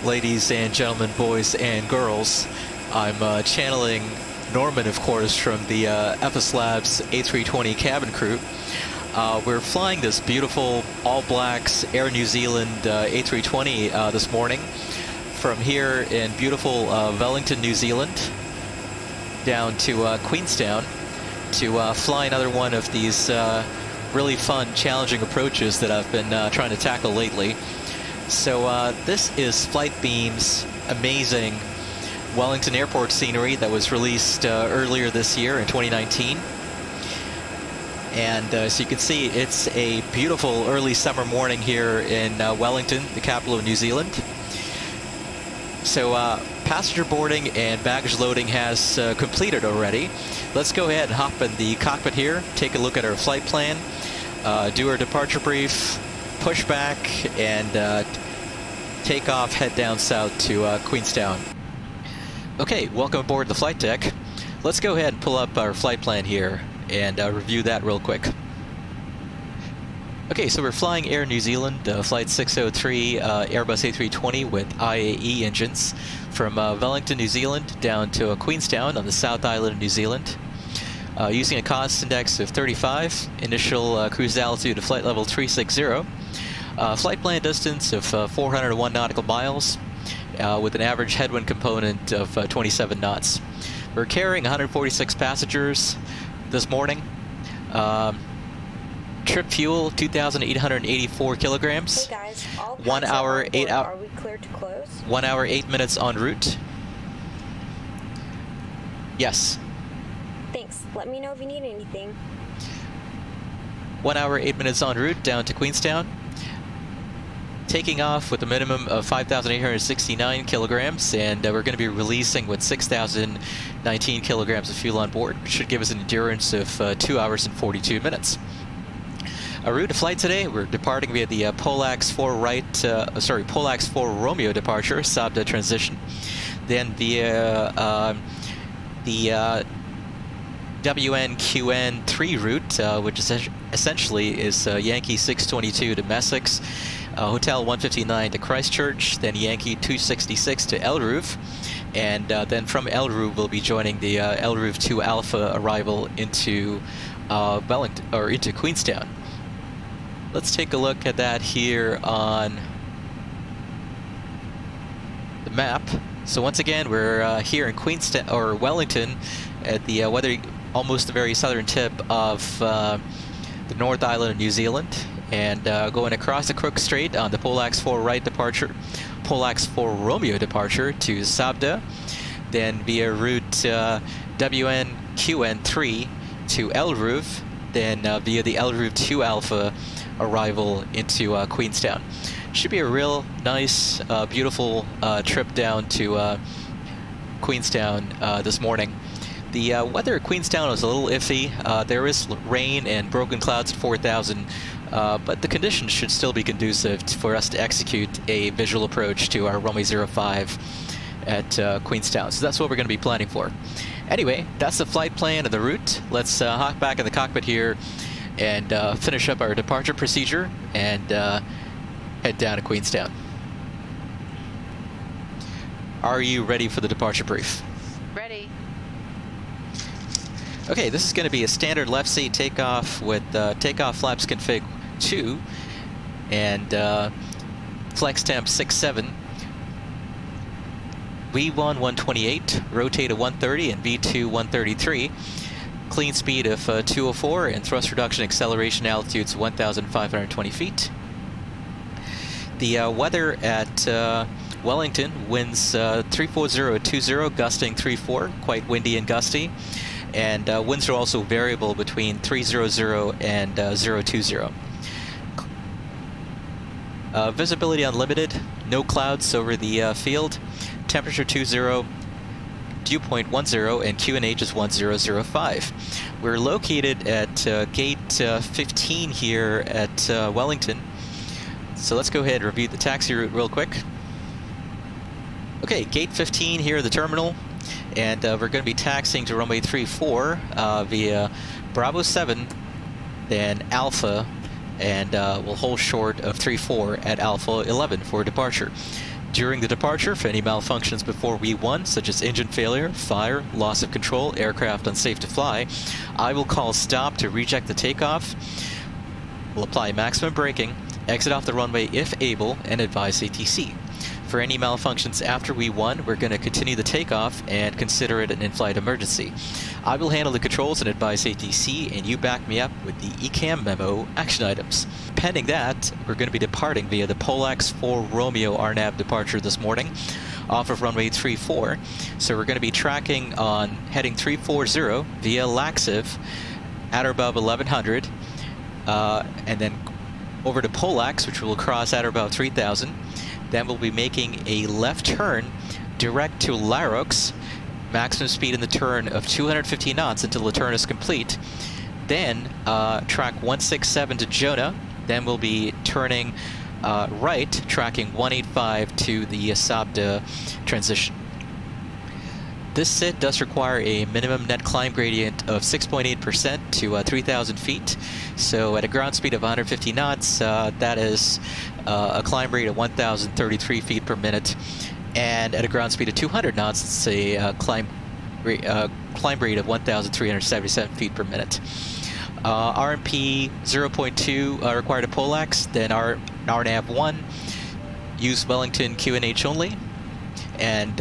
ladies and gentlemen, boys and girls. I'm channeling Norman, of course, from the FSLabs A320 cabin crew. We're flying this beautiful all-blacks Air New Zealand A320 this morning from here in beautiful Wellington, New Zealand, down to Queenstown to fly another one of these really fun, challenging approaches that I've been trying to tackle lately. So this is Flightbeam's amazing Wellington Airport scenery that was released earlier this year in 2019. And so you can see it's a beautiful early summer morning here in Wellington, the capital of New Zealand. So passenger boarding and baggage loading has completed already. Let's go ahead and hop in the cockpit here, take a look at our flight plan, do our departure brief, pushback, and take off, head down south to Queenstown. Okay, welcome aboard the flight deck. Let's go ahead and pull up our flight plan here and review that real quick. Okay, so we're flying Air New Zealand Flight 603 Airbus A320 with IAE engines from Wellington, New Zealand down to Queenstown on the South Island of New Zealand. Using a cost index of 35, initial cruise altitude of flight level 360, flight plan distance of 401 nautical miles with an average headwind component of 27 knots. We're carrying 146 passengers this morning. Trip fuel 2,884 kilograms. Hey guys, all 1 hour, 8 hour. Are we clear to close? 1 hour, 8 minutes en route. Yes. Thanks. Let me know if you need anything. 1 hour, 8 minutes en route down to Queenstown. Taking off with a minimum of 5,869 kilograms, and we're going to be releasing with 6,019 kilograms of fuel on board, which should give us an endurance of 2 hours and 42 minutes. Our route of flight today, we're departing via the Polax 4 Polax 4 Romeo departure, SABDA transition. Then via the NZWN 3 route, which is essentially is Yankee 622 to Messick, Hotel 159 to Christchurch, then Yankee 266 to Elruve, and then from Elruve we'll be joining the Elruve 2 Alpha arrival into Wellington, or into Queenstown. Let's take a look at that here on the map. So once again, we're here in Queenstown, or Wellington, at the almost the very southern tip of the North Island of New Zealand, and going across the Crook Strait on the Polax 4 right departure, Polax 4 Romeo departure to Sabda, then via route NZQN 3 to Elruve, then via the Elruve 2 Alpha arrival into Queenstown. Should be a real nice, beautiful trip down to Queenstown this morning. The weather at Queenstown is a little iffy. There is rain and broken clouds at 4,000, but the conditions should still be conducive for us to execute a visual approach to our runway 05 at Queenstown. So that's what we're going to be planning for. Anyway, that's the flight plan and the route. Let's hop back in the cockpit here and finish up our departure procedure and head down to Queenstown. Are you ready for the departure brief? Ready. Okay, this is going to be a standard left seat takeoff with takeoff flaps config 2 and flex temp 67. V1 128, rotate to 130, and V2 133. Clean speed of 204 and thrust reduction acceleration altitudes 1,520 feet. The weather at Wellington, winds 340 at 20, gusting 34, quite windy and gusty. And winds are also variable between 300 and 020. Visibility unlimited, no clouds over the field. Temperature 20, dew point 10, and QNH is 1005. We're located at gate 15 here at Wellington. So let's go ahead and review the taxi route real quick. Okay, gate 15 here at the terminal. And we're going to be taxiing to runway 34 via Bravo 7, then Alpha, and we'll hold short of 34 at Alpha 11 for departure. During the departure, for any malfunctions before V1, such as engine failure, fire, loss of control, aircraft unsafe to fly, I will call stop to reject the takeoff. We'll apply maximum braking, exit off the runway if able, and advise ATC. For any malfunctions after V1, we're going to continue the takeoff and consider it an in-flight emergency. I will handle the controls and advise ATC, and you back me up with the ECAM memo action items. Pending that, we're going to be departing via the Polax 4 Romeo RNAV departure this morning off of runway 34. So we're going to be tracking on heading 340 via Laxiv at or above 1100, and then over to Polax, which will cross at or above 3000. Then we'll be making a left turn direct to Larox, maximum speed in the turn of 250 knots until the turn is complete. Then track 167 to Jonah. Then we'll be turning right, tracking 185 to the Sabda transition. This sit does require a minimum net climb gradient of 6.8% to 3,000 feet. So at a ground speed of 150 knots, that is a climb rate of 1,033 feet per minute. And at a ground speed of 200 knots, it's a climb rate of 1,377 feet per minute. RMP 0.2 required a Polax, then RNAV 1, use Wellington QNH only. And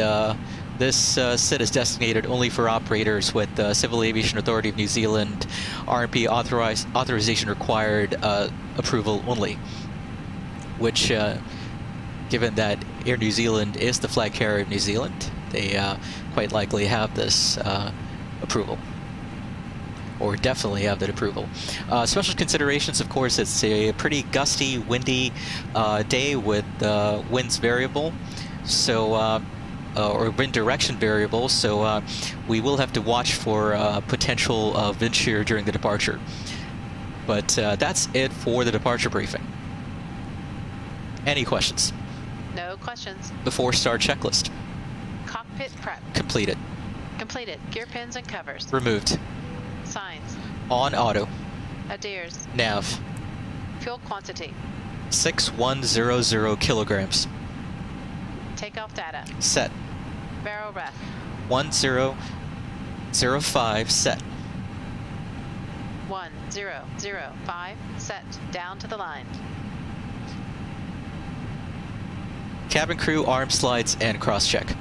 this sit is designated only for operators with Civil Aviation Authority of New Zealand RMP authorization required approval only, which, given that Air New Zealand is the flag carrier of New Zealand, they quite likely have this approval, or definitely have that approval. Special considerations, of course, it's a pretty gusty, windy day with winds variable, so or wind direction variable, so we will have to watch for potential wind shear during the departure. But that's it for the departure briefing. Any questions? No questions. Before start checklist. Cockpit prep. Completed. Completed. Gear pins and covers. Removed. Signs. On auto. Adheres. Nav. Fuel quantity. 6100 kilograms. Takeoff data. Set. Barrel ref. 1005 set. 1005 set. Down to the line. Cabin crew, arm slides, and cross-check.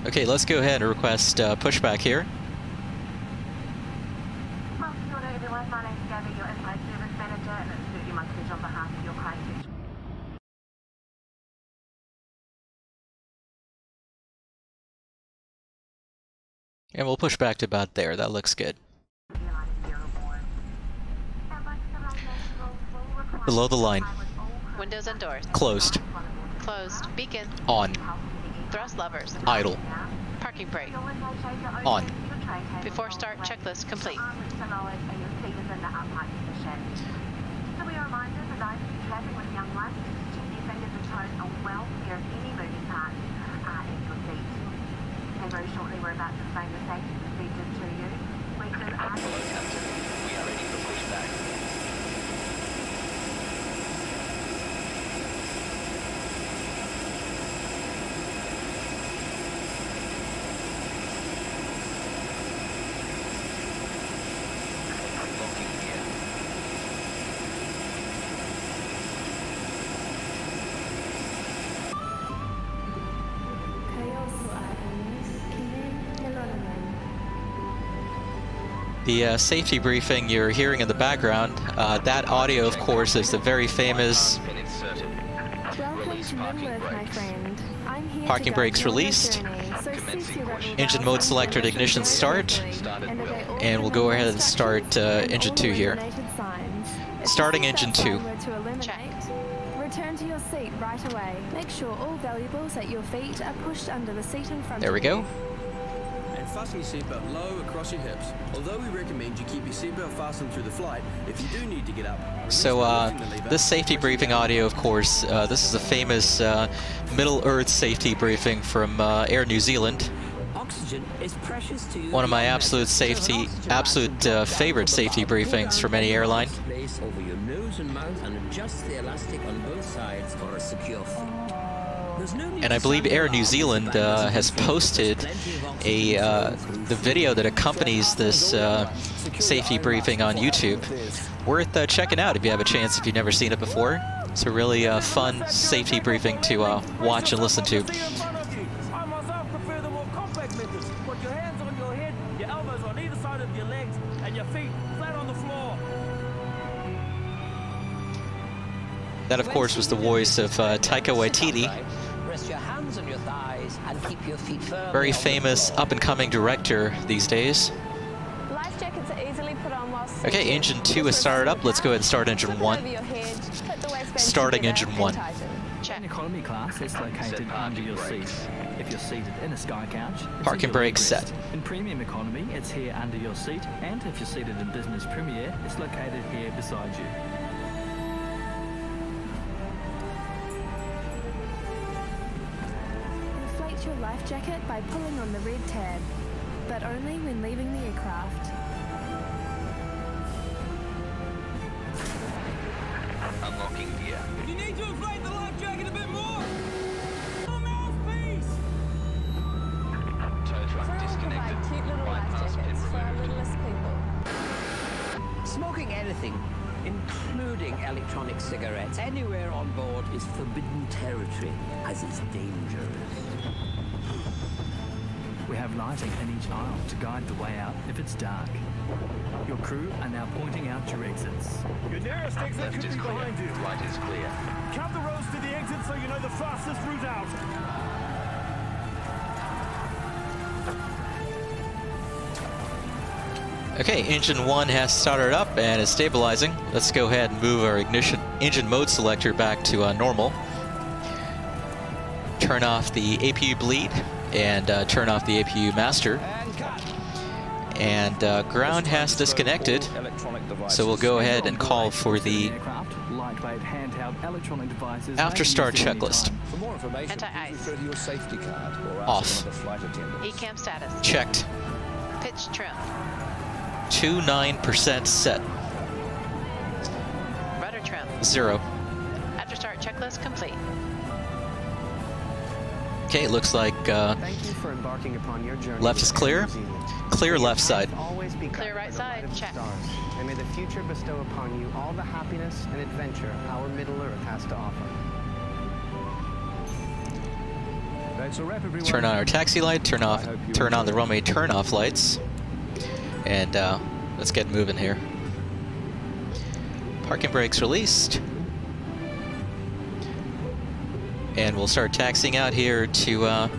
Okay, let's go ahead and request pushback here. And we'll push back to about there. That looks good. Below the line. Windows and doors. Closed. Closed. Beacon. On. Thrust levers. Idle. Parking brake. On. Before start, checklist complete. Very shortly, we're about to explain the safety procedures to you. We do ask you. We are ready for pushback. The safety briefing you're hearing in the background, that audio, of course, is the very famous parking brakes released, engine mode selected, ignition start, and we'll go ahead and start engine 2 here. Starting engine 2. Return to your seat right away. Make sure all valuables at your feet are pushed under the seat in front There we of you. go. And fasten your seatbelt low across your hips. Although we recommend you keep your seatbelt fastened through the flight, if you do need to get up. So this safety briefing audio, of course, this is a famous Middle Earth safety briefing from Air New Zealand. Oxygen is precious to you. One of my absolute favorite safety briefings from any airline. Place over your nose and mouth and adjust the elastic on both sides for a secure fit. And I believe Air New Zealand has posted the video that accompanies this safety briefing on YouTube. Worth checking out if you have a chance, if you've never seen it before. It's a really fun safety briefing to watch and listen to. That, of course, was the voice of Taika Waititi. Rest your hands on your thighs and keep your feet firm. Very famous up-and-coming director these days. Life jackets are easily put on while sleeping. Okay, engine 2 is started up. Let's go ahead and start engine 1. Starting engine 1. In economy class, it's located under your seat. If you're seated in a sky couch, it's parking brake set. In premium economy, it's here under your seat, and if you're seated in business premier, it's located here beside you. Inflate your life jacket by pulling on the red tab, but only when leaving the aircraft. Unlocking gear. You need to inflate the life jacket a bit more! Oh, mouthpiece! Tow truck disconnected. Cute little life Bypass pin jackets for our removed. littlest people. Smoking anything, including electronic cigarettes, anywhere on board is forbidden territory, as it's dangerous. We have lighting in each aisle to guide the way out if it's dark. Your crew are now pointing out your exits. Your nearest exit Left could is be clear. behind you. Right is clear. Count the rows to the exit so you know the fastest route out. Okay, engine 1 has started up and is stabilizing. Let's go ahead and move our ignition engine mode selector back to normal. Turn off the APU bleed and turn off the APU master. And ground has disconnected, so we'll go ahead and call for the after start checklist. For more information, anti-ice. Refer to your safety card or ask Off. another flight attendant. ECAM status. Checked. Pitch trim. 29% set. Rudder trim. 0. After start checklist complete. Okay, it looks like Thank you for embarking upon your journey. left is clear. Clear left side. Always be Clear guided right by the side, light of the check. stars, and may the future bestow upon you all the happiness and adventure our Middle Earth has to offer. That's a wrap, everyone. Turn on our taxi light, turn on the runway turn-off lights, and let's get moving here. Parking brakes released. And we'll start taxiing out here to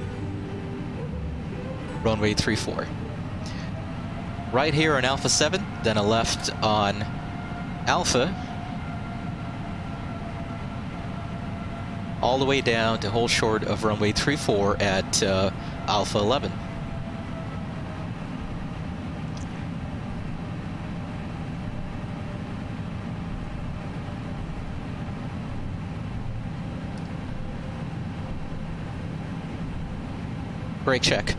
runway 34. Right here on Alpha 7, then a left on Alpha. All the way down to hold short of runway 34 at Alpha 11. Brake check.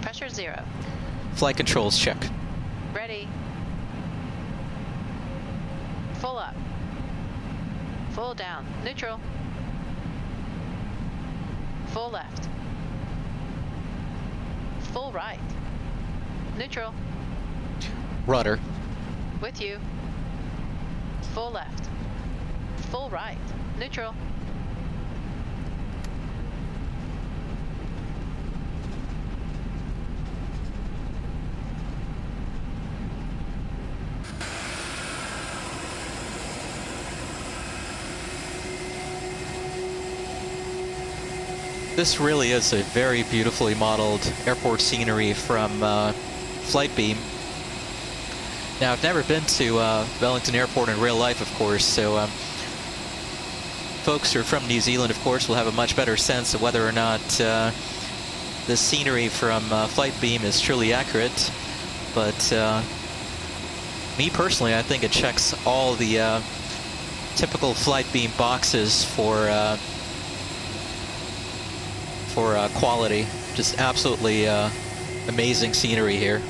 Pressure 0. Flight controls check. Ready. Full up. Full down. Neutral. Full left. Full right. Neutral. Rudder. With you. Full left. Full right. Neutral. This really is a very beautifully modeled airport scenery from Flightbeam. Now, I've never been to Wellington Airport in real life, of course, so folks who are from New Zealand, of course, will have a much better sense of whether or not the scenery from Flightbeam is truly accurate. But me personally, I think it checks all the for quality. Just absolutely amazing scenery here.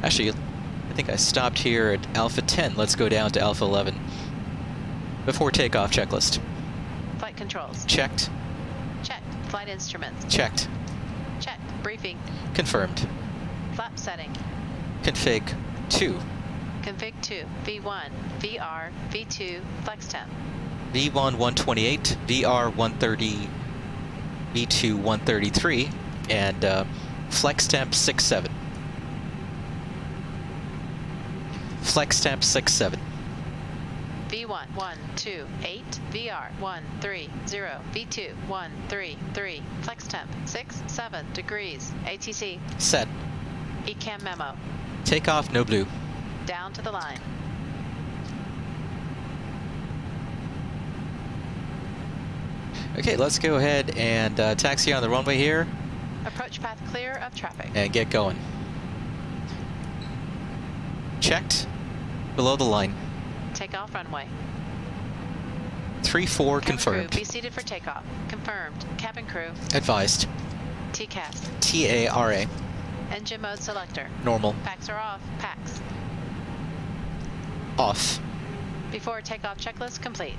Actually, I think I stopped here at Alpha 10. Let's go down to Alpha 11. Before takeoff checklist. Flight controls. Checked. Checked. Flight instruments. Checked. Checked. Briefing. Confirmed. Flap setting. Config 2. Config 2. V1. VR. V2. Flex temp. V1 128, VR 130, V2 133, and flex temp 67. Flex temp 67. V1 128, VR 130, V2 133, flex temp 67 degrees, ATC. Set. ECAM memo. Takeoff, no blue. Down to the line. Okay, let's go ahead and taxi on the runway here. Approach path clear of traffic. And get going. Checked. Below the line. Takeoff runway. 3-4 confirmed. Crew, be seated for takeoff. Confirmed. Cabin crew. Advised. TCAS. TARA. Engine mode selector. Normal. Packs are off. Packs. Off. Before takeoff checklist complete.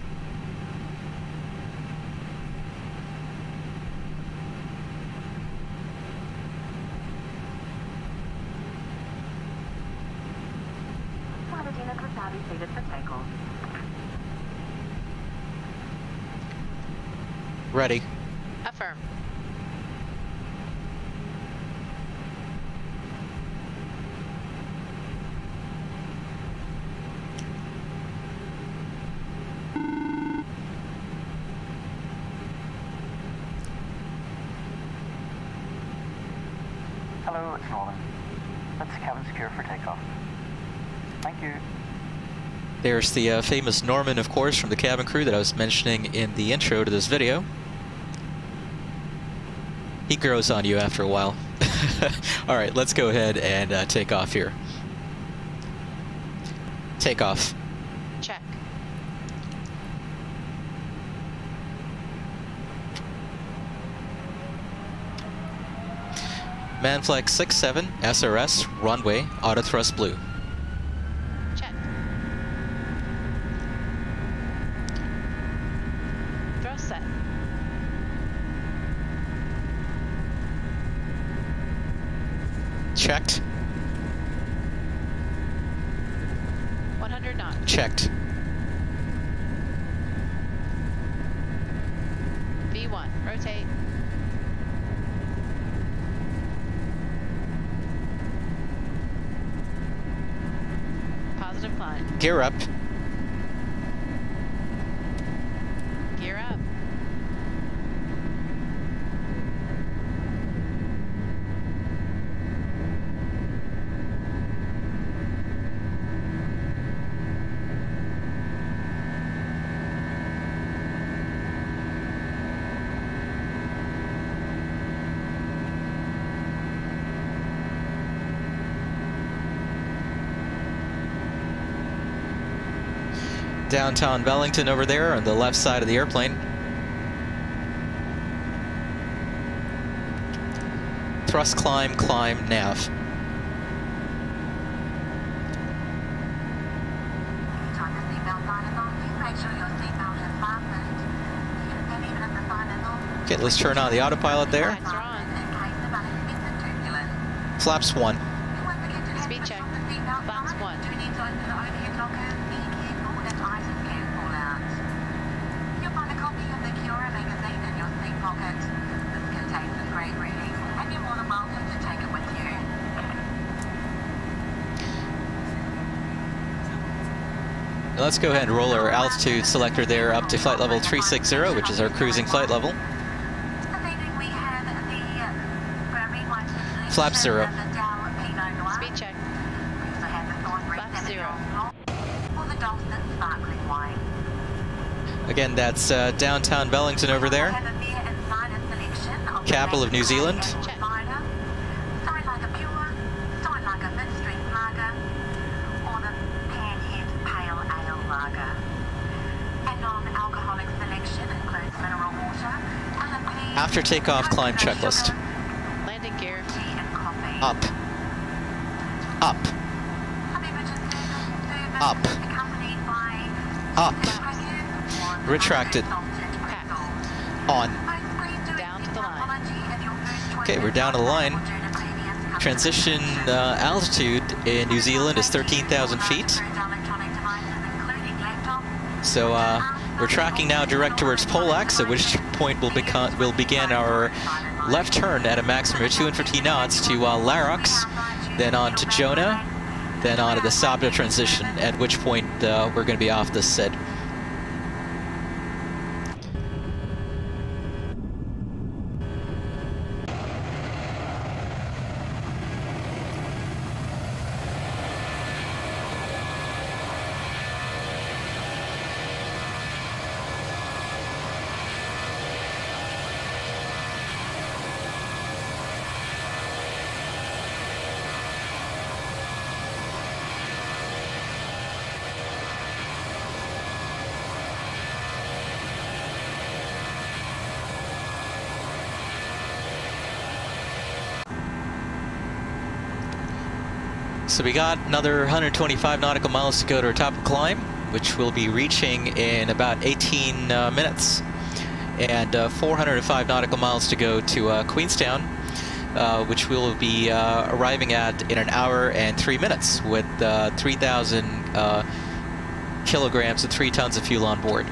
Seated for takeoff. Ready. Affirm. Hello, it's Norman. Let's cabin secure for takeoff. Thank you. There's the famous Norman, of course, from the cabin crew that I was mentioning in the intro to this video. He grows on you after a while. All right, let's go ahead and take off here. Take off. Check. Manflex 67, SRS, runway, auto thrust blue. Check. Thrust set. Checked. 100 knots. Checked. V1, rotate. Positive climb. Gear up. Gear up. Downtown Wellington over there on the left side of the airplane. Thrust climb, climb, nav. Time to seatbelt sign is on. Please make sure your seatbelt is fastened. And even if the sign is off. Okay, let's turn on the autopilot there. Lights are on. Flaps 1. Speed check. Flaps 1. Do we need to open the overhead locker? Be careful that items can fall out. You'll find a copy of the Cura magazine in your seat pocket. This contains a great reading, and you're more than welcome to take it with you. Now let's go ahead and roll our altitude selector there up to flight level 360, which is our cruising flight level. Flap 0. Speed check. Flap 0. Again, that's downtown Wellington over there. Capital of New Zealand. Check. And non-alcoholic selection includes After takeoff, climb checklist. Landing gear. Up. Up. Up. Up. Retracted. On. Down to the line. Okay, we're down to the line. Transition altitude in New Zealand is 13,000 feet. So we're tracking now direct towards Polax, at which point we'll begin our left turn at a maximum of 250 knots to Larox, then on to Jonah, then on to the Sabda transition, at which point we're going to be off the SID. So we got another 125 nautical miles to go to our top of climb, which we'll be reaching in about 18 minutes, and 405 nautical miles to go to Queenstown, which we'll be arriving at in an hour and 3 minutes with 3,000 kilograms and 3 tons of fuel on board.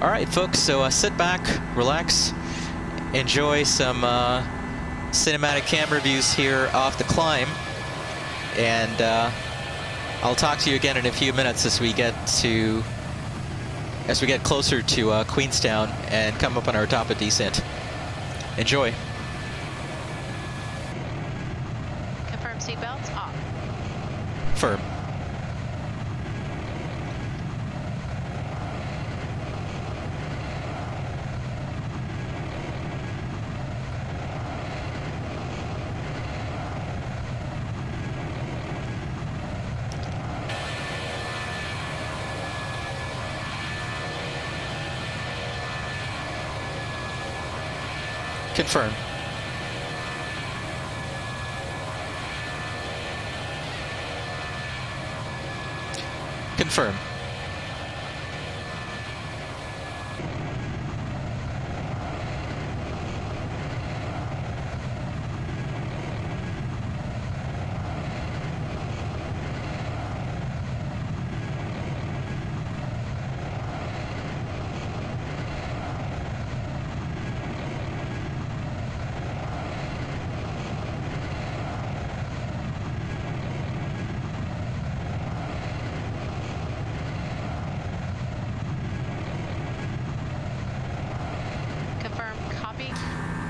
All right, folks, so sit back, relax, enjoy some cinematic camera views here off the climb, and I'll talk to you again in a few minutes as we get closer to Queenstown and come up on our top of descent. Enjoy. Confirm seatbelts off. Firm. Confirm. Confirm.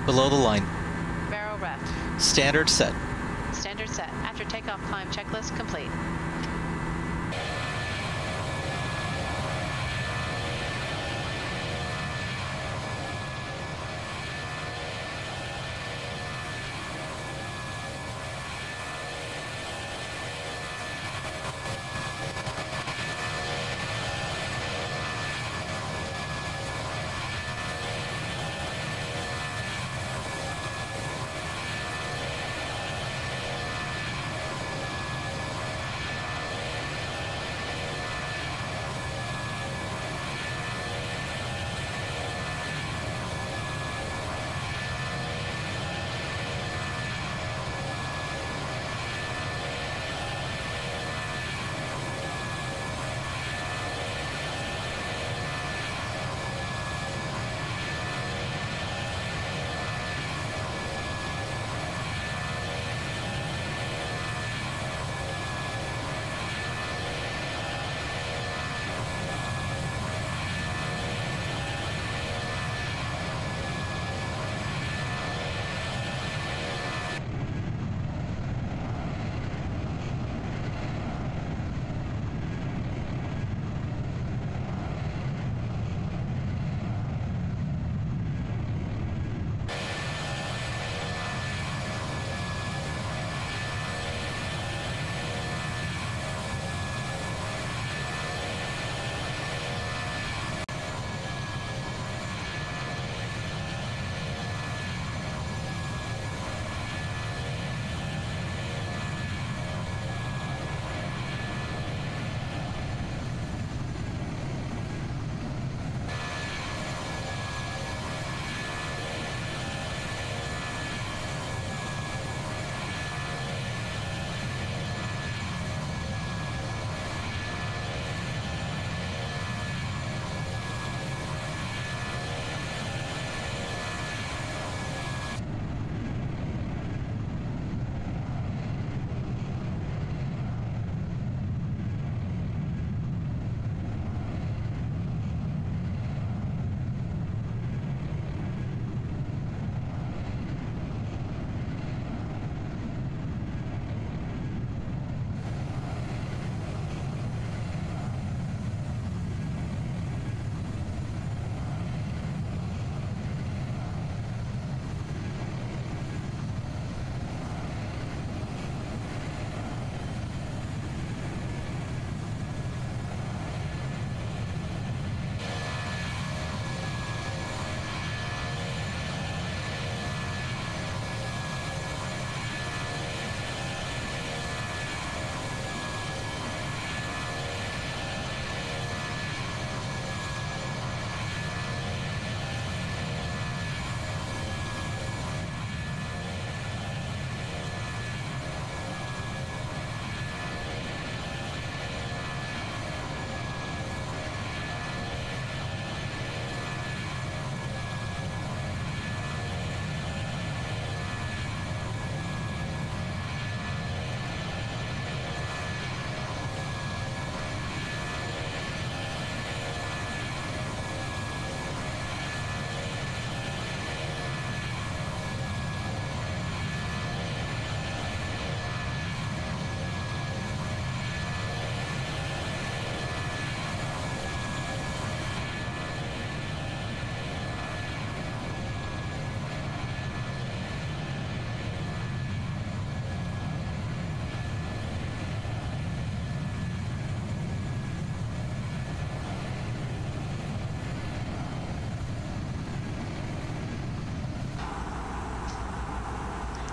Below the line. Barrel rep. Standard set. Standard set. After takeoff, climb checklist complete.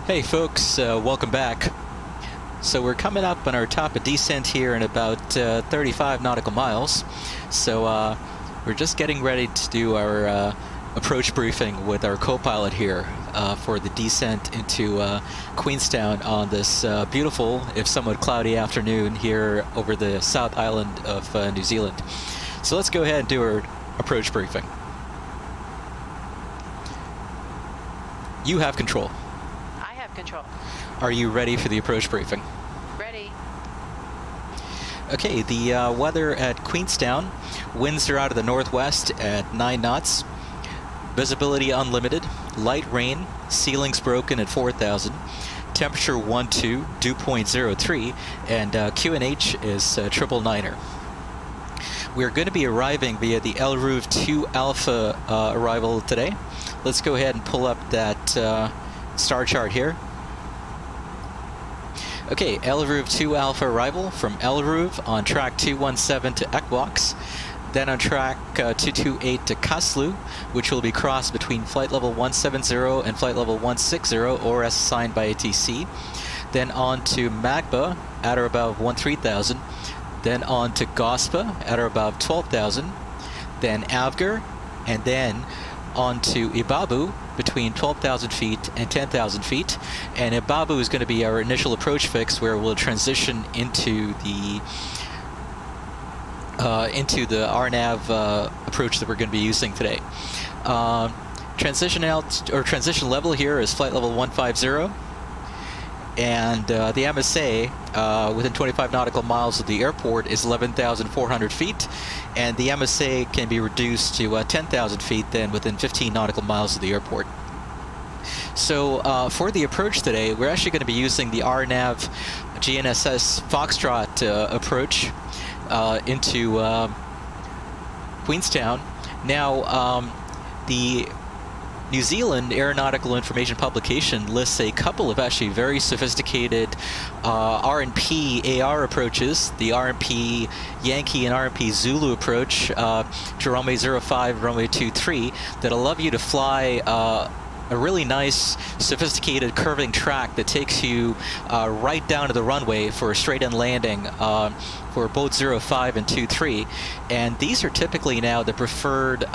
Hey folks, welcome back. So we're coming up on our top of descent here in about 35 nautical miles. So we're just getting ready to do our approach briefing with our co-pilot here for the descent into Queenstown on this beautiful, if somewhat cloudy afternoon here over the South Island of New Zealand. So let's go ahead and do our approach briefing. You have control. Control. Are you ready for the approach briefing? Ready. Okay, the weather at Queenstown. Winds are out of the northwest at 9 knots. Visibility unlimited. Light rain. Ceilings broken at 4,000. Temperature 12, dew point 03, and QNH is 999er. We're going to be arriving via the LRUV 2 Alpha arrival today. Let's go ahead and pull up that star chart here. Okay, LRUV 2 Alpha arrival from LRUV on track 217 to Equox, then on track 228 to Kaslu, which will be crossed between flight level 170 and flight level 160, or as assigned by ATC, then on to Magba at or above 13,000, then on to Gospa at or above 12,000, then Avgar, and then on to Ibabu between 12,000 feet and 10,000 feet, and Ibabu is going to be our initial approach fix, where we'll transition into the RNAV approach that we're going to be using today. Transition level here is flight level 150, and the MSA within 25 nautical miles of the airport is 11,400 feet, and the MSA can be reduced to 10,000 feet then within 15 nautical miles of the airport. So for the approach today, we're actually going to be using the RNAV GNSS Foxtrot approach into Queenstown. Now, the New Zealand Aeronautical Information Publication lists a couple of actually very sophisticated RNP AR approaches, the RNP Yankee and RNP Zulu approach to runway 05, runway 23, that allow you to fly a really nice, sophisticated curving track that takes you right down to the runway for a straight-in landing for both 05 and 23. And these are typically now the preferred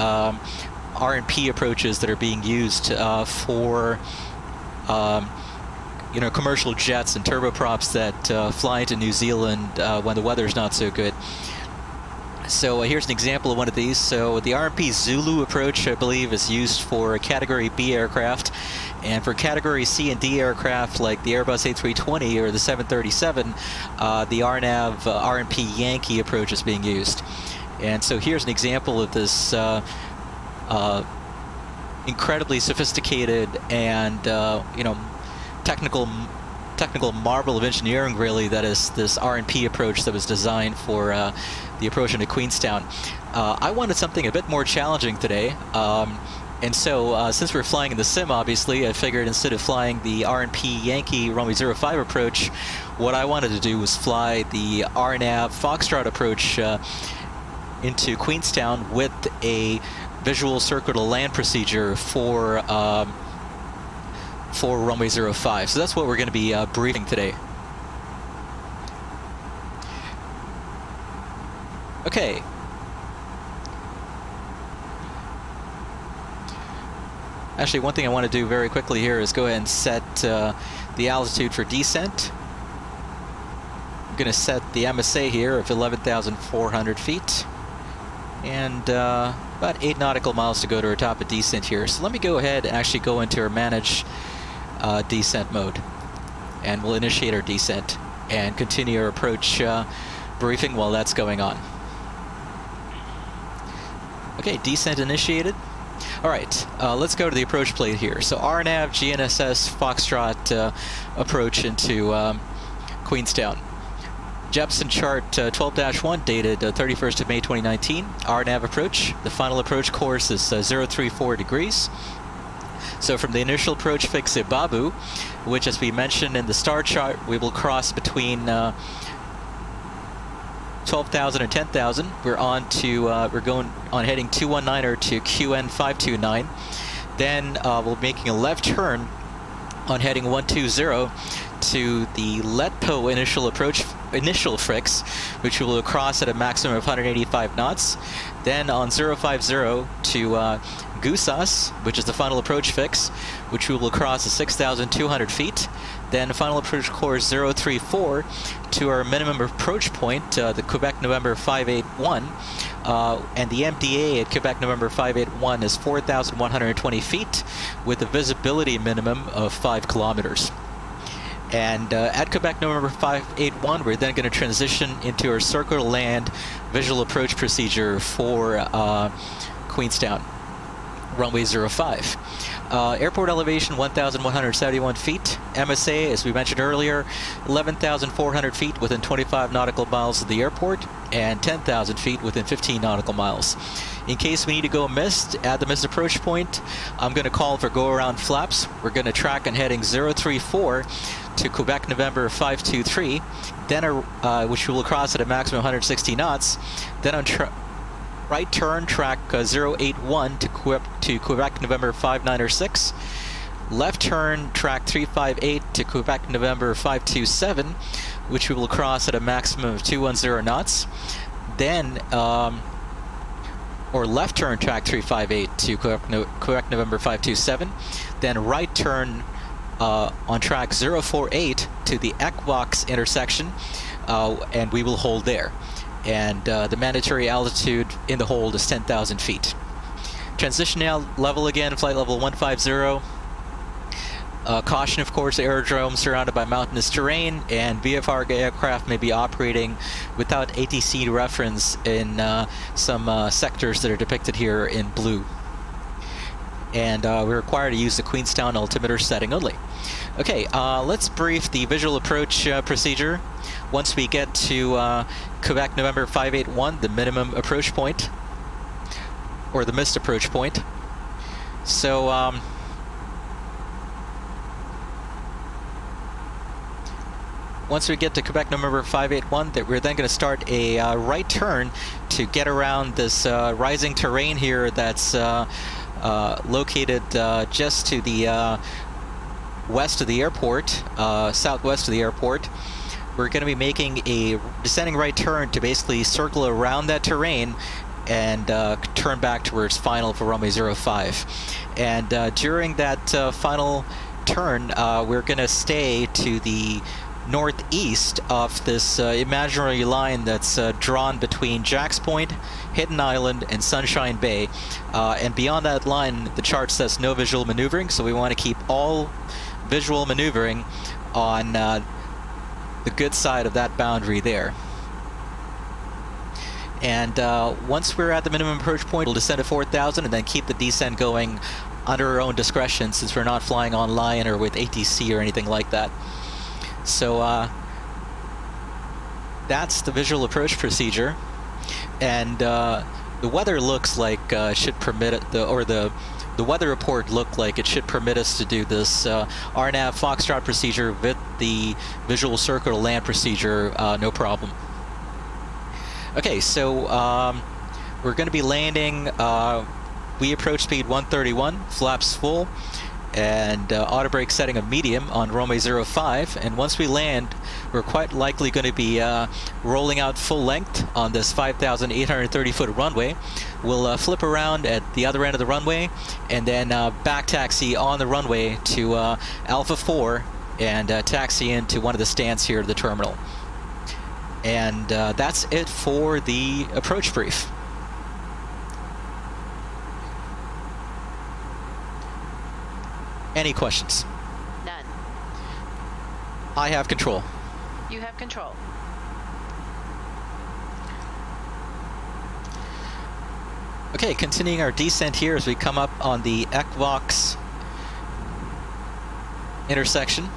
RNP approaches that are being used for commercial jets and turboprops that fly into New Zealand when the weather's not so good. So here's an example of one of these. So the RNP Zulu approach, I believe, is used for Category B aircraft, and for Category C and D aircraft like the Airbus A320 or the 737, the RNAV RNP Yankee approach is being used. And so here's an example of this incredibly sophisticated and technical marvel of engineering, really, that is this RNP approach that was designed for the approach into Queenstown. I wanted something a bit more challenging today, and so since we're flying in the sim, obviously, I figured instead of flying the RNP Yankee runway 05 approach, what I wanted to do was fly the RNAV Foxtrot approach into Queenstown with a visual circular land procedure for runway 05. So that's what we're going to be briefing today. Okay. Actually, one thing I want to do very quickly here is go ahead and set the altitude for descent. I'm going to set the MSA here of 11,400 feet. And about 8 nautical miles to go to our top of descent here. So let me go ahead and actually go into our manage descent mode, and we'll initiate our descent and continue our approach briefing while that's going on. Okay, descent initiated. All right, let's go to the approach plate here. So RNAV GNSS Foxtrot approach into Queenstown. Jepson chart 12-1 dated 31st of May 2019. RNAV approach. The final approach course is 034 degrees. So from the initial approach fix at Babu, which, as we mentioned in the star chart, we will cross between 12,000 and 10,000. We're going on heading 219er to QN 529. Then we're making a left turn on heading 120 to the Letpo initial fix, which we will cross at a maximum of 185 knots. Then on 050 to Gusas, which is the final approach fix, which we will cross at 6,200 feet. Then final approach course 034 to our minimum approach point, the Quebec November 581. And the MDA at Quebec November 581 is 4,120 feet with a visibility minimum of 5 kilometers. And at Quebec November 581, we're then going to transition into our circular land visual approach procedure for Queenstown, runway 05. Airport elevation 1,171 feet. MSA, as we mentioned earlier, 11,400 feet within 25 nautical miles of the airport, and 10,000 feet within 15 nautical miles. In case we need to go missed at the missed approach point, I'm going to call for go around flaps. We're going to track on heading 034 to Quebec November 523, then which we will cross at a maximum of 160 knots. Then on right turn track 081 to Quebec November 596. Left turn track 358 to Quebec November 527, which we will cross at a maximum of 210 knots. Then, or left turn track 358 to Quebec November 527. Then right turn on track 048 to the Equinox intersection, and we will hold there. And the mandatory altitude in the hold is 10,000 feet. Transition level again, flight level 150. Caution, of course, aerodrome surrounded by mountainous terrain, and VFR aircraft may be operating without ATC reference in some sectors that are depicted here in blue. And we're required to use the Queenstown altimeter setting only. Okay, let's brief the visual approach procedure. Once we get to Quebec November 581, the minimum approach point, or the missed approach point. So, once we get to Quebec November 581, we're then going to start a right turn to get around this rising terrain here that's located just to the west of the airport, southwest of the airport. We're going to be making a descending right turn to basically circle around that terrain and turn back towards final for runway 05. And during that final turn, we're going to stay to the northeast of this imaginary line that's drawn between Jack's Point, Hidden Island, and Sunshine Bay. And beyond that line, the chart says no visual maneuvering, so we want to keep all visual maneuvering on the good side of that boundary there. And once we're at the minimum approach point, we'll descend to 4,000 and then keep the descent going under our own discretion, since we're not flying online or with ATC or anything like that. So that's the visual approach procedure, and the weather looks like should permit it, the weather report looked like it should permit us to do this RNAV Foxtrot procedure with the visual circular land procedure, no problem. Okay, so we're going to be landing. We approach speed 131, flaps full, and auto brake setting of medium on runway 05. And once we land, we're quite likely going to be rolling out full length on this 5,830 foot runway. We'll flip around at the other end of the runway and then back taxi on the runway to Alpha 4 and taxi into one of the stands here at the terminal. And that's it for the approach brief. Any questions? None. I have control. You have control. Okay, continuing our descent here as we come up on the Equinox intersection.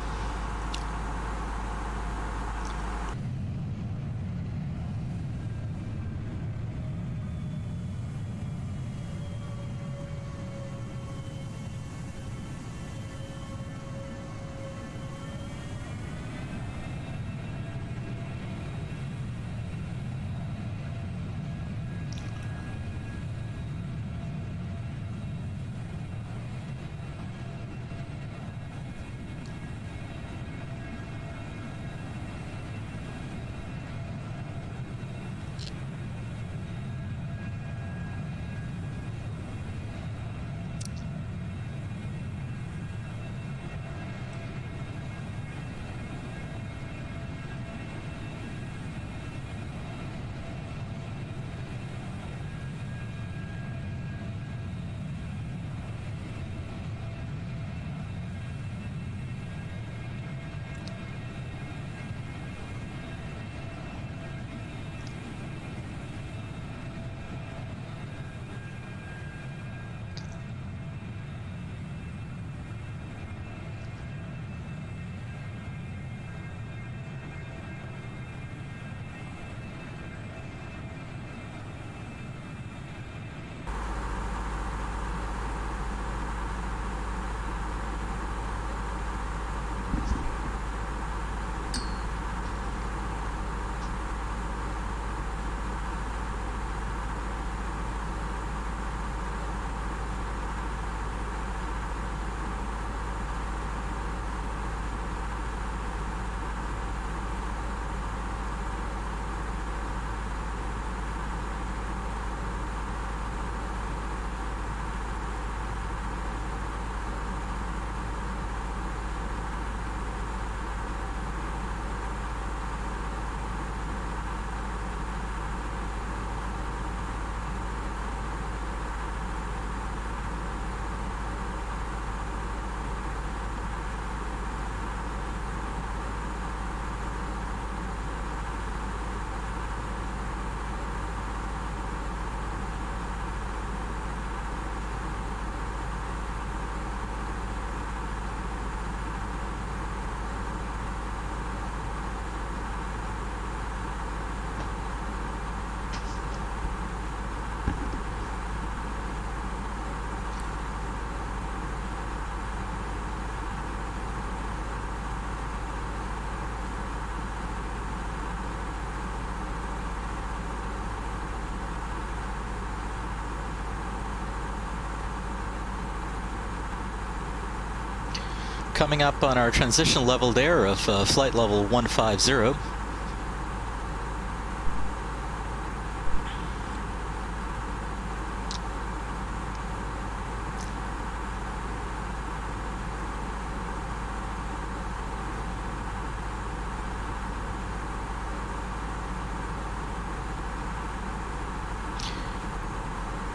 Coming up on our transition level there of flight level 150.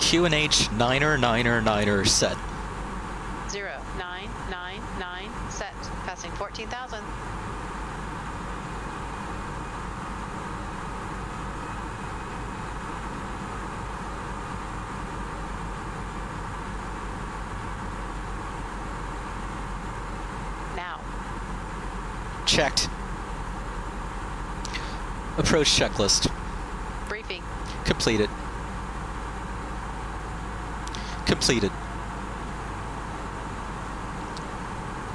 QNH 9er set. 0999 set. Passing 14,000. Now. Checked. Approach checklist. Briefing. Completed. Completed.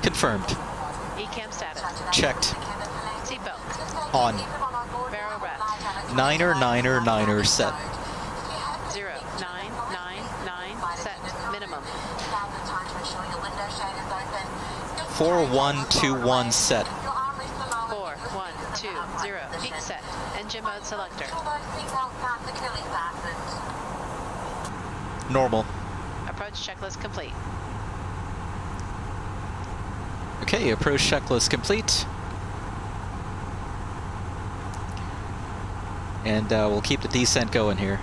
Confirmed. ECAM status. Checked. Seatbelt. On. Barrel rest. 9er set. 0999 set. Minimum. 4121 set. 4120. Peak set. Engine mode selector. Normal. Approach checklist complete. Okay, approach checklist complete. And we'll keep the descent going here.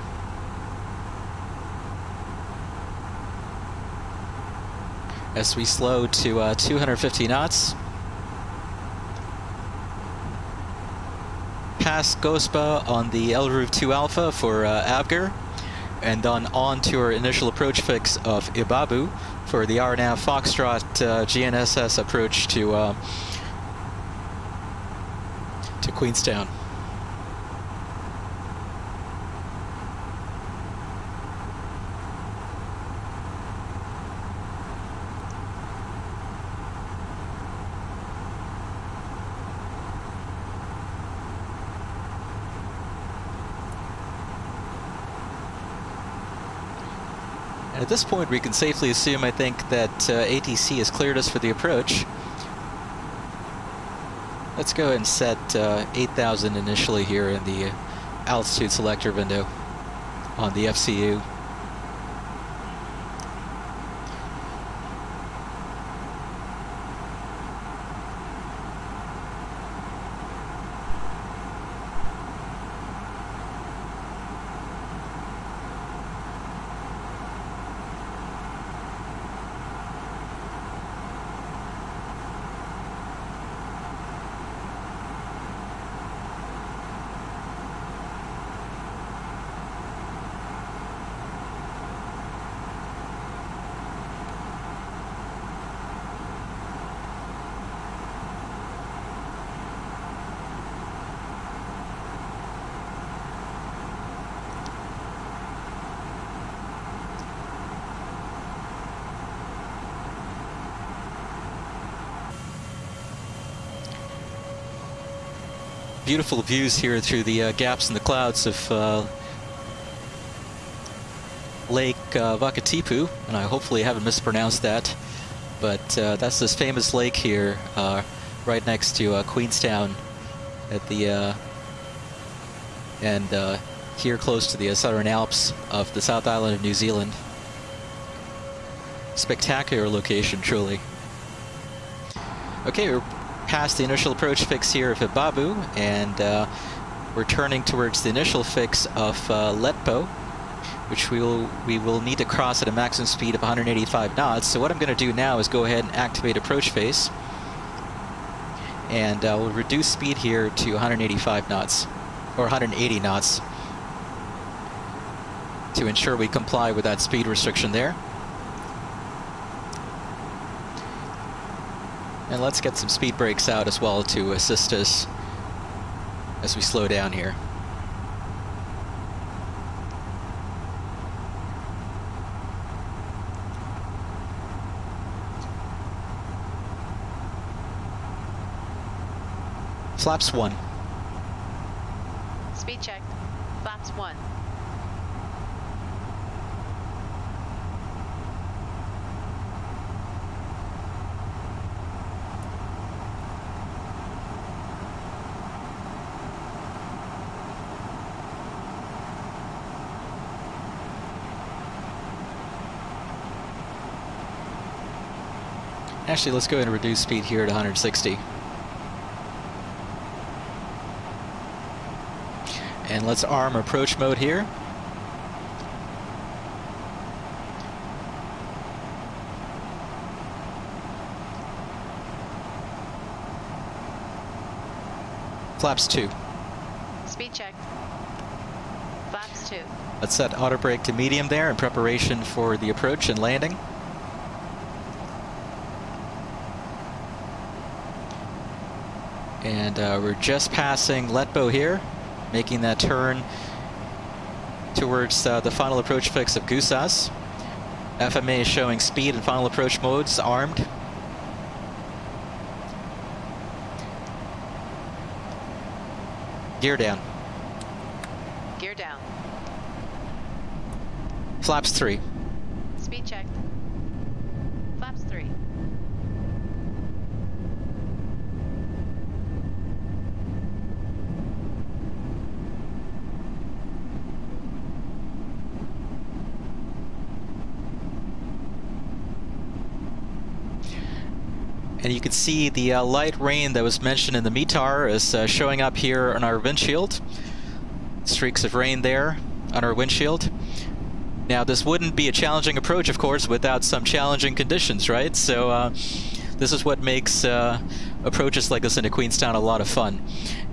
As we slow to 250 knots. Pass Gospa on the LRUV 2 Alpha for Avgar. And then on to our initial approach fix of Ibabu for the RNAV Foxtrot GNSS approach to Queenstown. And at this point, we can safely assume, I think, that ATC has cleared us for the approach. Let's go ahead and set 8,000 initially here in the altitude selector window on the FCU. Beautiful views here through the gaps in the clouds of Lake Wakatipu, and I hopefully haven't mispronounced that, but that's this famous lake here right next to Queenstown at the and here close to the Southern Alps of the South Island of New Zealand. Spectacular location, truly. Okay, we're past the initial approach fix here of Ibabu, and we're turning towards the initial fix of Letpo, which we will need to cross at a maximum speed of 185 knots. So what I'm going to do now is go ahead and activate approach face, and we'll reduce speed here to 185 knots, or 180 knots, to ensure we comply with that speed restriction there. And let's get some speed brakes out as well to assist us as we slow down here. Flaps 1. Speed check. Flaps 1. Actually, let's go ahead and reduce speed here to 160. And let's arm approach mode here. Flaps 2. Speed check. Flaps 2. Let's set auto brake to medium there in preparation for the approach and landing. And we're just passing Letbo here, making that turn towards the final approach fix of Gusas. FMA is showing speed and final approach modes armed. Gear down. Gear down. Flaps 3. Speed check. Flaps 3. And you can see the light rain that was mentioned in the METAR is showing up here on our windshield. Streaks of rain there on our windshield. Now, this wouldn't be a challenging approach, of course, without some challenging conditions, right? So this is what makes approaches like this into Queenstown a lot of fun.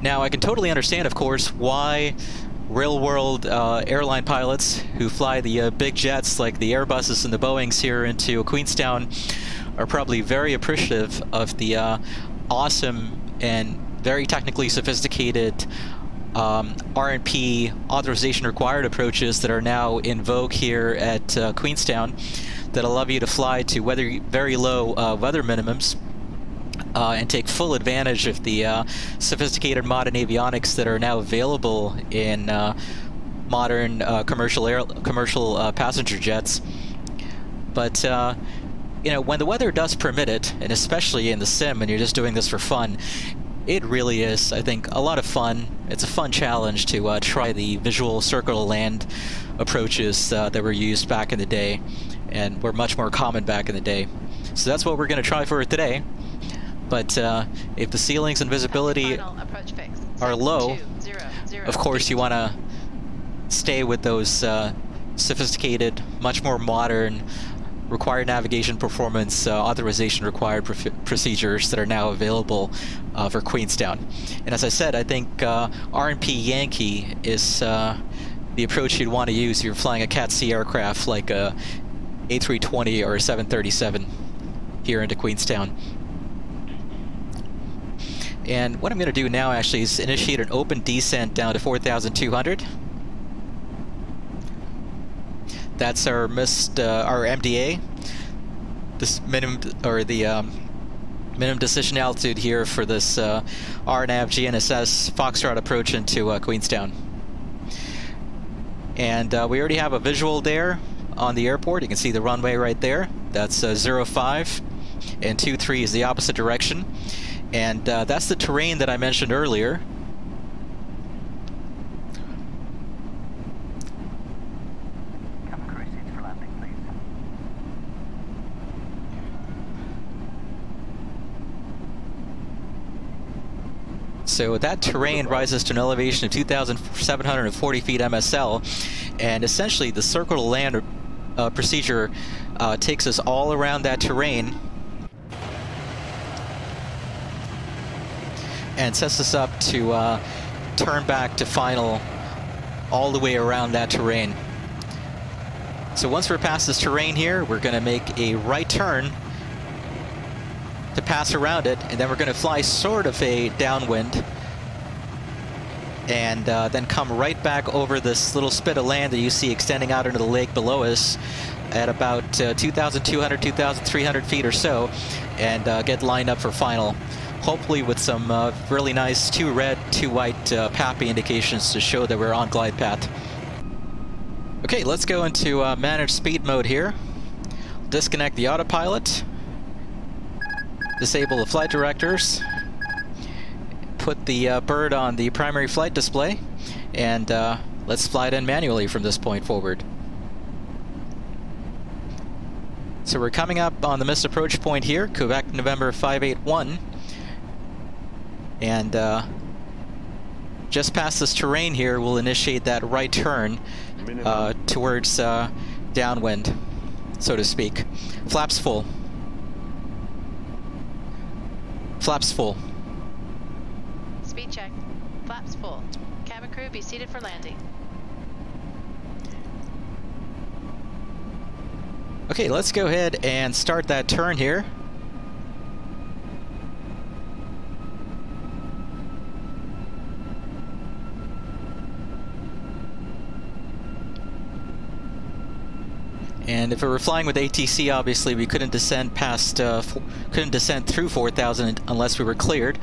Now, I can totally understand, of course, why real-world airline pilots who fly the big jets like the Airbuses and the Boeings here into Queenstown are probably very appreciative of the awesome and very technically sophisticated RNP authorization required approaches that are now in vogue here at Queenstown that allow you to fly to very low weather minimums and take full advantage of the sophisticated modern avionics that are now available in modern commercial passenger jets. But you know, when the weather does permit it, and especially in the sim and you're just doing this for fun, it really is, I think, a lot of fun. It's a fun challenge to try the visual circle land approaches that were used back in the day and were much more common back in the day. So that's what we're going to try for today. But if the ceilings and visibility are low, of course you want to stay with those sophisticated, much more modern required navigation performance authorization required procedures that are now available for Queenstown. And as I said, I think RNP Yankee is the approach you'd want to use if you're flying a Cat C aircraft like a A320 or a 737 here into Queenstown. And what I'm going to do now actually is initiate an open descent down to 4,200. That's our our MDA, this minimum minimum decision altitude here for this RNAV GNSS Foxtrot approach into Queenstown. And we already have a visual there on the airport. You can see the runway right there. That's 05, and 23 is the opposite direction. And that's the terrain that I mentioned earlier. So that terrain rises to an elevation of 2,740 feet MSL, and essentially the circle to land procedure takes us all around that terrain and sets us up to turn back to final all the way around that terrain. So once we're past this terrain here, we're going to make a right turn to pass around it, and then we're going to fly sort of a downwind and then come right back over this little spit of land that you see extending out into the lake below us at about 2,200, 2,300 feet or so, and get lined up for final, hopefully with some really nice 2 red, 2 white PAPI indications to show that we're on glide path. Okay, let's go into manage speed mode here. Disconnect the autopilot. Disable the flight directors, put the bird on the primary flight display, and let's fly it in manually from this point forward. So we're coming up on the missed approach point here, Quebec November 581. And just past this terrain here, we'll initiate that right turn towards downwind, so to speak. Flaps full. Flaps full. Speed check. Flaps full. Cabin crew, be seated for landing. Okay, let's go ahead and start that turn here. And if we were flying with ATC, obviously we couldn't descend past, couldn't descend through 4,000 unless we were cleared.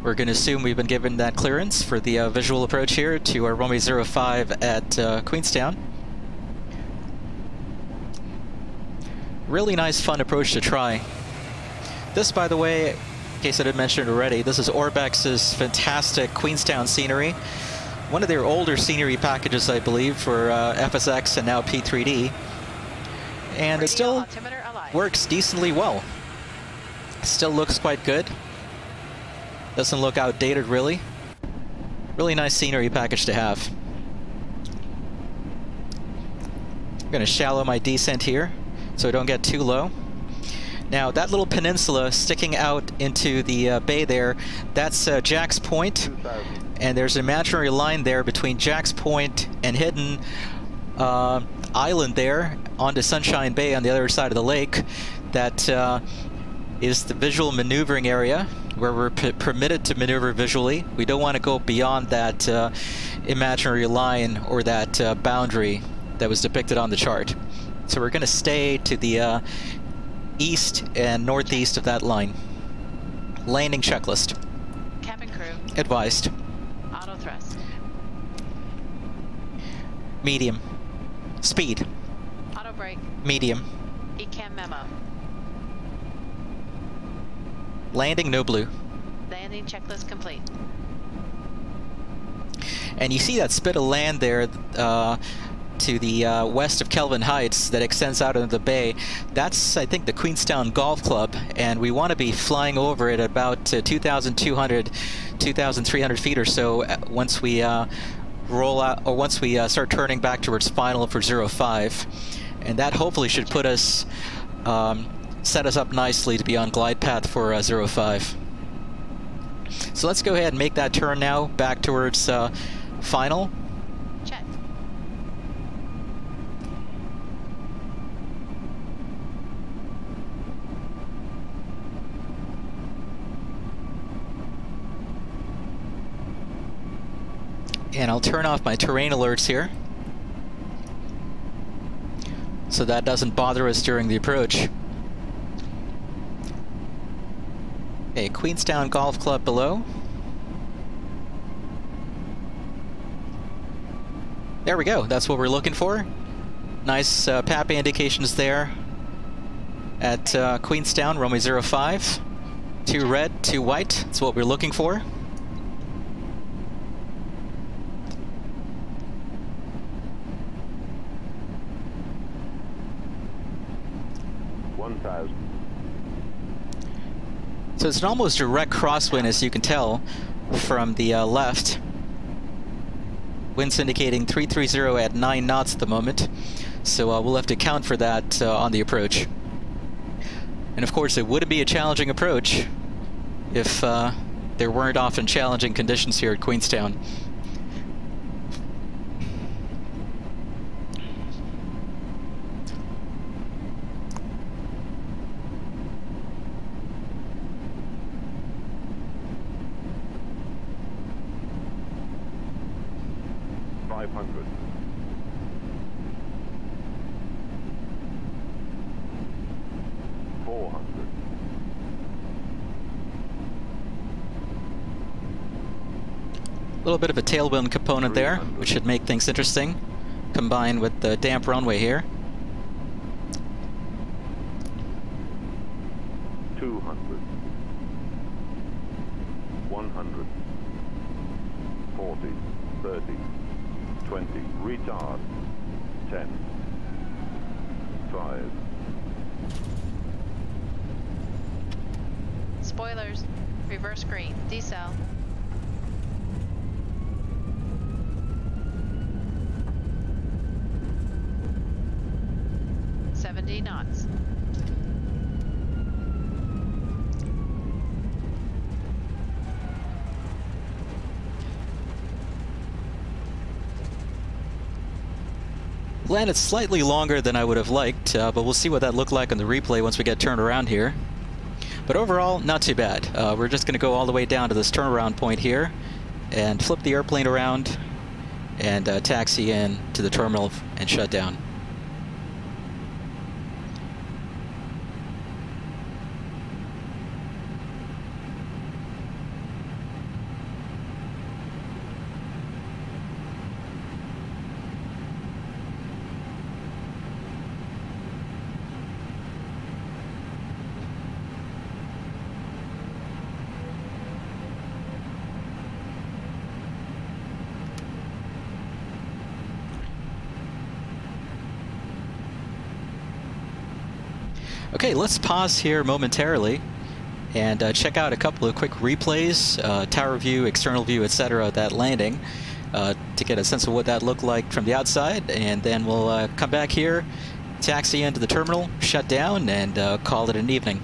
We're going to assume we've been given that clearance for the visual approach here to our runway 05 at Queenstown. Really nice, fun approach to try. This, by the way, in case I didn't mention it already, this is Orbex's fantastic Queenstown scenery. One of their older scenery packages, I believe, for FSX and now P3D. And it still works decently well. Still looks quite good. Doesn't look outdated, really. Really nice scenery package to have. I'm going to shallow my descent here so I don't get too low. Now, that little peninsula sticking out into the bay there, that's Jack's Point. And there's an imaginary line there between Jack's Point and Hidden Island there onto Sunshine Bay on the other side of the lake. That is the visual maneuvering area where we're permitted to maneuver visually. We don't want to go beyond that imaginary line or that boundary that was depicted on the chart. So we're going to stay to the east and northeast of that line. Landing checklist. Cabin crew. Advised. Auto thrust. Medium. Speed. Auto brake. Medium. ECAM memo. Landing no blue. Landing checklist complete. And you see that spit of land there to the west of Kelvin Heights that extends out into the bay. That's, I think, the Queenstown Golf Club, and we want to be flying over it at about 2,200, 2,300 feet or so once we roll out, or once we start turning back towards final for 05. And that hopefully should put us, set us up nicely to be on glide path for 05. So let's go ahead and make that turn now back towards final. Check. And I'll turn off my terrain alerts here, so that doesn't bother us during the approach. Okay, Queenstown Golf Club below. There we go, that's what we're looking for. Nice PAPA indications there at Queenstown, runway 05. 2 red, 2 white, that's what we're looking for. So it's an almost direct crosswind, as you can tell from the left. Wind's indicating 330 at 9 knots at the moment, so we'll have to account for that on the approach. And of course, it wouldn't be a challenging approach if there weren't often challenging conditions here at Queenstown. A little bit of a tailwind component there, which should make things interesting, combined with the damp runway here. 200, 100, 40, 30, 20, retard, 10, 25. Spoilers. Reverse green. Decel. $70 knots. Landed slightly longer than I would have liked, but we'll see what that looked like on the replay once we get turned around here. But overall, not too bad. We're just going to go all the way down to this turnaround point here and flip the airplane around and taxi in to the terminal and shut down. Okay, let's pause here momentarily and check out a couple of quick replays, tower view, external view, etc. of that landing to get a sense of what that looked like from the outside, and then we'll come back here, taxi into the terminal, shut down, and call it an evening.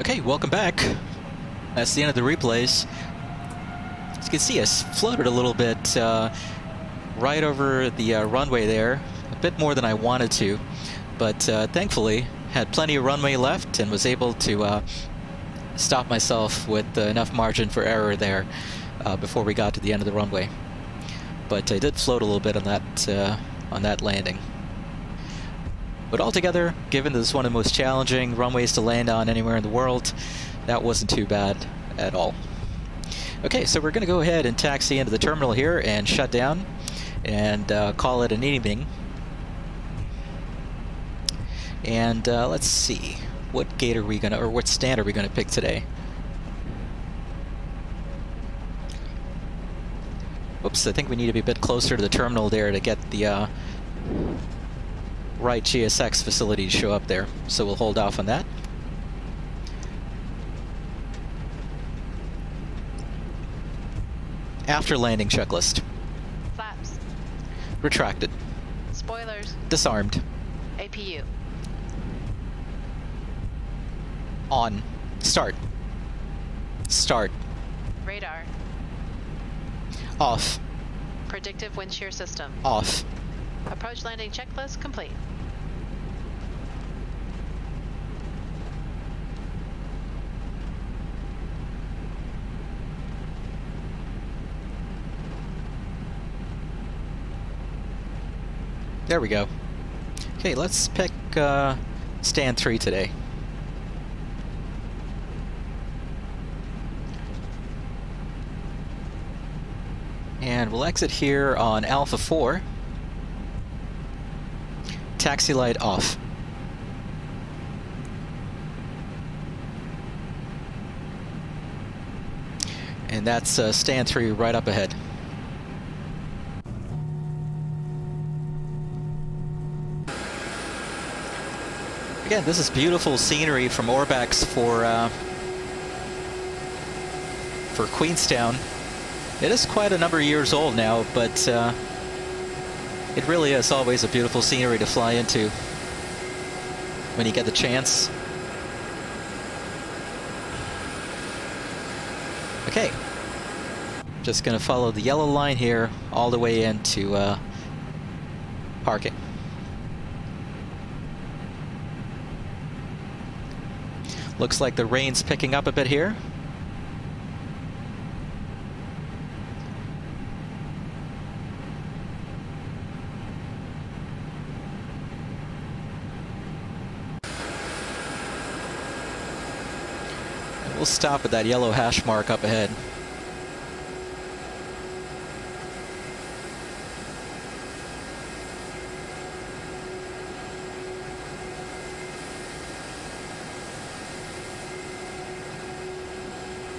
Okay, welcome back. That's the end of the replays. As you can see, I floated a little bit right over the runway there, a bit more than I wanted to, but thankfully had plenty of runway left and was able to stop myself with enough margin for error there before we got to the end of the runway. But I did float a little bit on that landing. But altogether, given that this is one of the most challenging runways to land on anywhere in the world, that wasn't too bad at all. Okay, so we're going to go ahead and taxi into the terminal here and shut down and call it an evening. And let's see, what gate are we going to, or what stand are we going to pick today? Oops, I think we need to be a bit closer to the terminal there to get the right GSX facility to show up there, so we'll hold off on that. After landing checklist. Flaps. Retracted. Spoilers. Disarmed. APU. On. Start. Start. Radar. Off. Predictive wind shear system. Off. Approach landing checklist complete. There we go. Okay, let's pick stand 3 today. And we'll exit here on Alpha 4. Taxi light off. And that's stand 3 right up ahead. Again, this is beautiful scenery from Orbex for Queenstown. It is quite a number of years old now, but it really is always a beautiful scenery to fly into when you get the chance. Okay, just gonna follow the yellow line here all the way into parking. Looks like the rain's picking up a bit here. We'll stop at that yellow hash mark up ahead.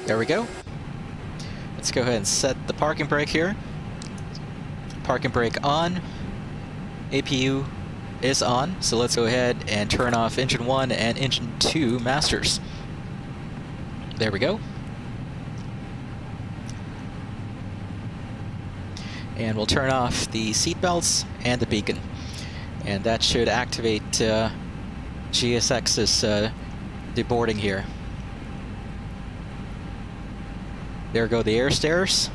There we go. Let's go ahead and set the parking brake here. Parking brake on. APU is on, so let's go ahead and turn off engine 1 and engine 2 masters. There we go. And we'll turn off the seat belts and the beacon. And that should activate GSX's deboarding here. There go the air stairs.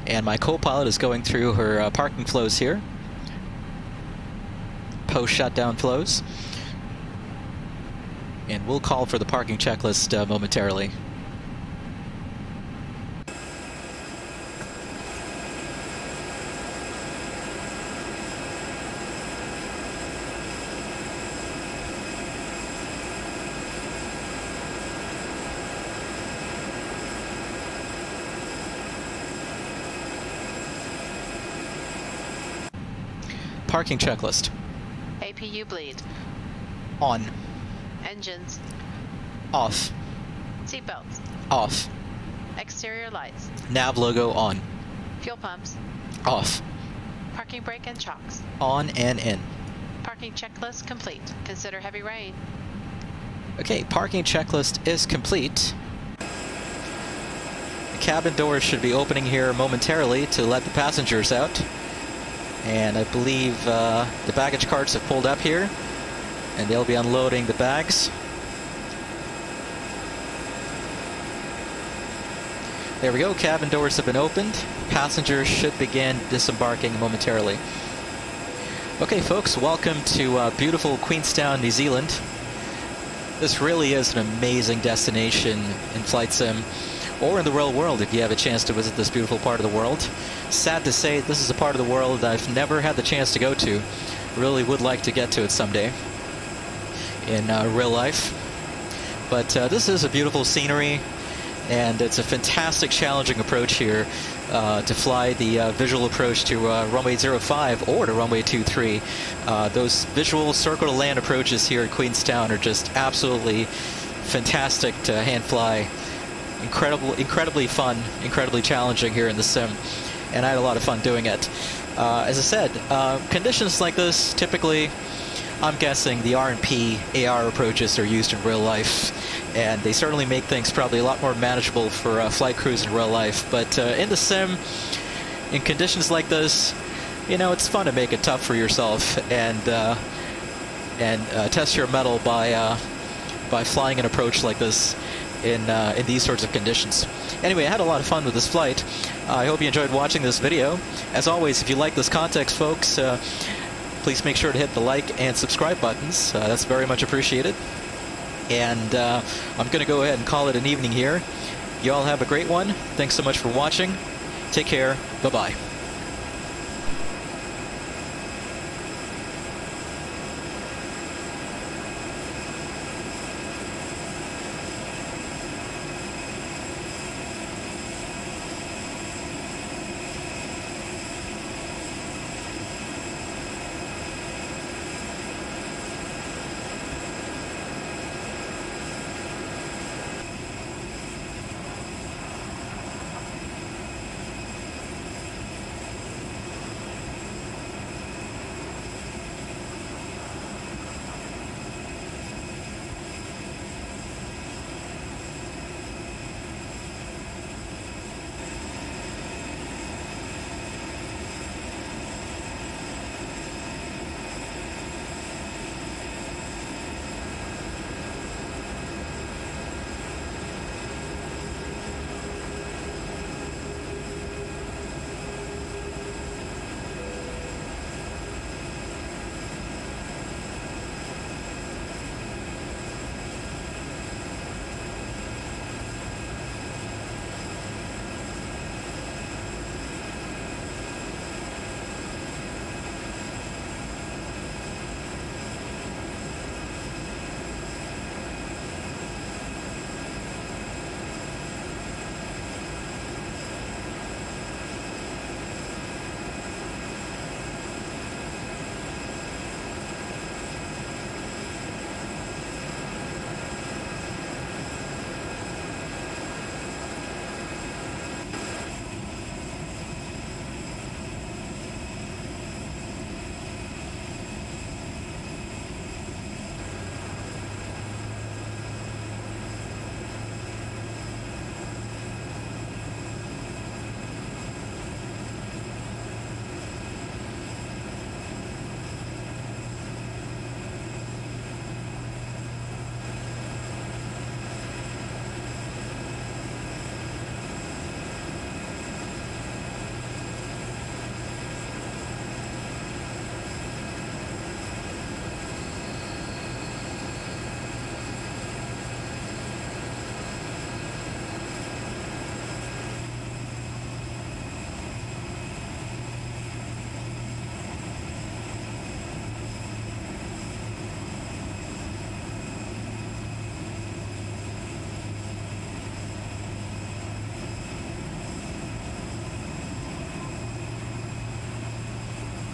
And my co-pilot is going through her parking flows here. Post-shutdown flows. And we'll call for the parking checklist momentarily. Parking checklist. APU bleed. On. Engines. Off. Seatbelts. Off. Exterior lights. Nav logo on. Fuel pumps. Off. Parking brake and chocks. On and in. Parking checklist complete. Consider heavy rain. Okay, parking checklist is complete. The cabin doors should be opening here momentarily to let the passengers out. And I believe the baggage carts have pulled up here, and they'll be unloading the bags. There we go, cabin doors have been opened. Passengers should begin disembarking momentarily. Okay folks, welcome to beautiful Queenstown, New Zealand. This really is an amazing destination in flight sim, or in the real world if you have a chance to visit this beautiful part of the world. Sad to say, this is a part of the world I've never had the chance to go to. Really would like to get to it someday in real life. But this is a beautiful scenery, and it's a fantastic challenging approach here to fly the visual approach to runway 05 or to runway 23. Those visual circle to land approaches here at Queenstown are just absolutely fantastic to hand fly. Incredibly fun, incredibly challenging here in the sim, and I had a lot of fun doing it. As I said, conditions like this, typically, I'm guessing the R&P AR approaches are used in real life, and they certainly make things probably a lot more manageable for flight crews in real life. But in the sim, in conditions like this, you know, it's fun to make it tough for yourself and test your mettle by flying an approach like this in these sorts of conditions. Anyway, I had a lot of fun with this flight. I hope you enjoyed watching this video. As always, if you like this context, folks, please make sure to hit the like and subscribe buttons. That's very much appreciated. And I'm going to go ahead and call it an evening here. You all have a great one. Thanks so much for watching. Take care. Bye-bye.